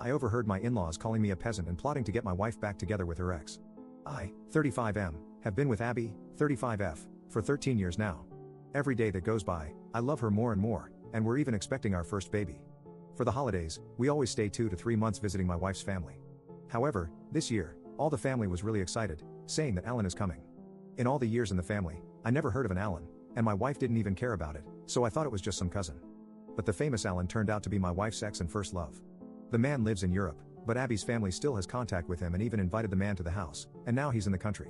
I overheard my in-laws calling me a peasant and plotting to get my wife back together with her ex. I, 35M, have been with Abby, 35F, for 13 years now. Every day that goes by, I love her more and more, and we're even expecting our first baby. For the holidays, we always stay 2 to 3 months visiting my wife's family. However, this year, all the family was really excited, saying that Alan is coming. In all the years in the family, I never heard of an Alan, and my wife didn't even care about it, so I thought it was just some cousin. But the famous Alan turned out to be my wife's ex and first love. The man lives in Europe, but Abby's family still has contact with him and even invited the man to the house, and now he's in the country.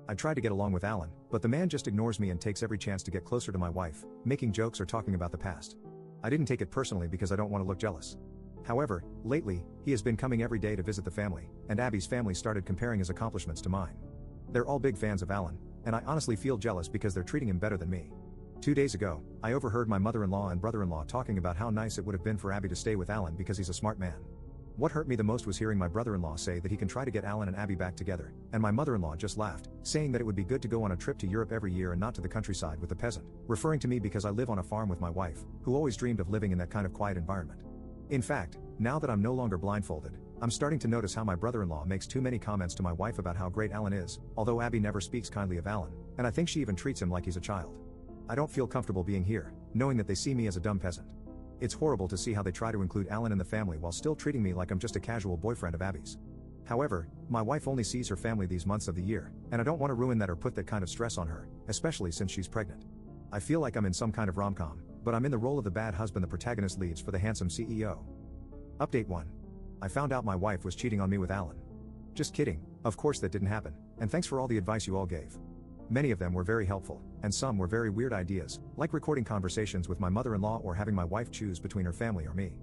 I tried to get along with Alan, but the man just ignores me and takes every chance to get closer to my wife, making jokes or talking about the past. I didn't take it personally because I don't want to look jealous. However, lately, he has been coming every day to visit the family, and Abby's family started comparing his accomplishments to mine. They're all big fans of Alan, and I honestly feel jealous because they're treating him better than me. 2 days ago, I overheard my mother-in-law and brother-in-law talking about how nice it would have been for Abby to stay with Alan because he's a smart man. What hurt me the most was hearing my brother-in-law say that he can try to get Alan and Abby back together, and my mother-in-law just laughed, saying that it would be good to go on a trip to Europe every year and not to the countryside with the peasant, referring to me because I live on a farm with my wife, who always dreamed of living in that kind of quiet environment. In fact, now that I'm no longer blindfolded, I'm starting to notice how my brother-in-law makes too many comments to my wife about how great Alan is, although Abby never speaks kindly of Alan, and I think she even treats him like he's a child. I don't feel comfortable being here, knowing that they see me as a dumb peasant. It's horrible to see how they try to include Alan in the family while still treating me like I'm just a casual boyfriend of Abby's. However, my wife only sees her family these months of the year, and I don't want to ruin that or put that kind of stress on her, especially since she's pregnant. I feel like I'm in some kind of rom-com, but I'm in the role of the bad husband the protagonist leaves for the handsome CEO. Update 1. I found out my wife was cheating on me with Alan. Just kidding, of course that didn't happen, and thanks for all the advice you all gave. Many of them were very helpful, and some were very weird ideas, like recording conversations with my mother-in-law or having my wife choose between her family or me.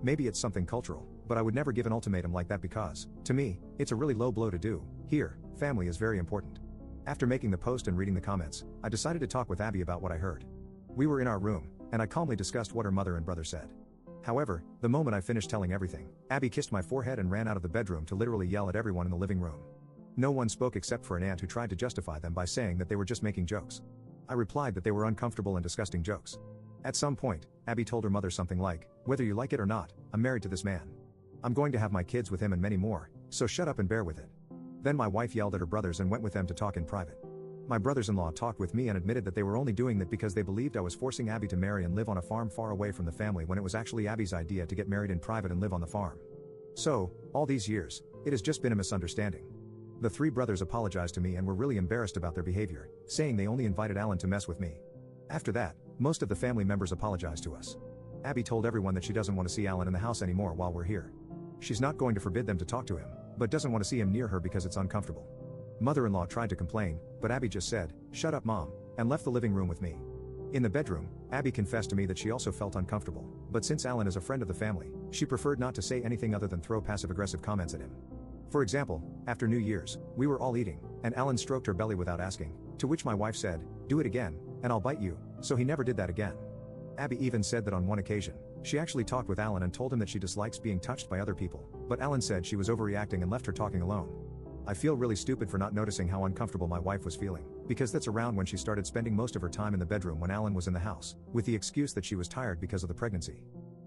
Maybe it's something cultural, but I would never give an ultimatum like that because, to me, it's a really low blow to do. Here, family is very important. After making the post and reading the comments, I decided to talk with Abby about what I heard. We were in our room, and I calmly discussed what her mother and brother said. However, the moment I finished telling everything, Abby kissed my forehead and ran out of the bedroom to literally yell at everyone in the living room. No one spoke except for an aunt who tried to justify them by saying that they were just making jokes. I replied that they were uncomfortable and disgusting jokes. At some point, Abby told her mother something like, "Whether you like it or not, I'm married to this man. I'm going to have my kids with him and many more, so shut up and bear with it." Then my wife yelled at her brothers and went with them to talk in private. My brothers-in-law talked with me and admitted that they were only doing that because they believed I was forcing Abby to marry and live on a farm far away from the family when it was actually Abby's idea to get married in private and live on the farm. So, all these years, it has just been a misunderstanding. The 3 brothers apologized to me and were really embarrassed about their behavior, saying they only invited Alan to mess with me. After that, most of the family members apologized to us. Abby told everyone that she doesn't want to see Alan in the house anymore while we're here. She's not going to forbid them to talk to him, but doesn't want to see him near her because it's uncomfortable. Mother-in-law tried to complain, but Abby just said, "Shut up, Mom," and left the living room with me. In the bedroom, Abby confessed to me that she also felt uncomfortable, but since Alan is a friend of the family, she preferred not to say anything other than throw passive-aggressive comments at him. For example, after New Year's, we were all eating, and Alan stroked her belly without asking, to which my wife said, "Do it again, and I'll bite you," so he never did that again. Abby even said that on one occasion, she actually talked with Alan and told him that she dislikes being touched by other people, but Alan said she was overreacting and left her talking alone. I feel really stupid for not noticing how uncomfortable my wife was feeling, because that's around when she started spending most of her time in the bedroom when Alan was in the house, with the excuse that she was tired because of the pregnancy.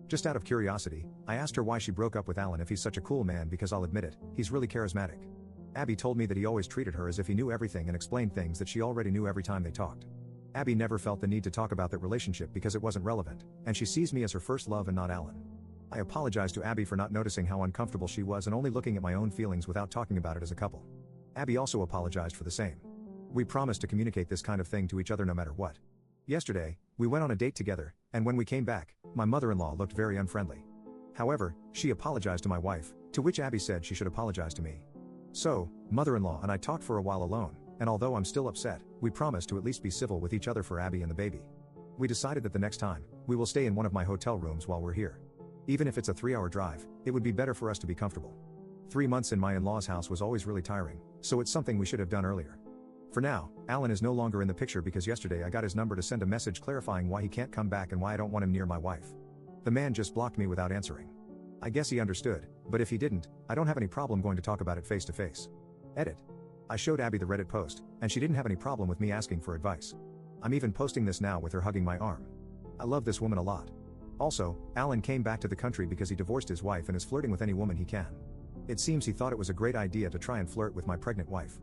Just out of curiosity, I asked her why she broke up with Alan if he's such a cool man because I'll admit it, he's really charismatic. Abby told me that he always treated her as if he knew everything and explained things that she already knew every time they talked. Abby never felt the need to talk about that relationship because it wasn't relevant, and she sees me as her first love and not Alan. I apologized to Abby for not noticing how uncomfortable she was and only looking at my own feelings without talking about it as a couple. Abby also apologized for the same. We promised to communicate this kind of thing to each other no matter what. Yesterday, we went on a date together, and when we came back, my mother-in-law looked very unfriendly. However, she apologized to my wife, to which Abby said she should apologize to me. So, mother-in-law and I talked for a while alone, and although I'm still upset, we promised to at least be civil with each other for Abby and the baby. We decided that the next time, we will stay in one of my hotel rooms while we're here. Even if it's a 3-hour drive, it would be better for us to be comfortable. 3 months in my in-laws' house was always really tiring, so it's something we should have done earlier. For now, Alan is no longer in the picture because yesterday I got his number to send a message clarifying why he can't come back and why I don't want him near my wife. The man just blocked me without answering. I guess he understood, but if he didn't, I don't have any problem going to talk about it face to face. Edit. I showed Abby the Reddit post, and she didn't have any problem with me asking for advice. I'm even posting this now with her hugging my arm. I love this woman a lot. Also, Alan came back to the country because he divorced his wife and is flirting with any woman he can. It seems he thought it was a great idea to try and flirt with my pregnant wife.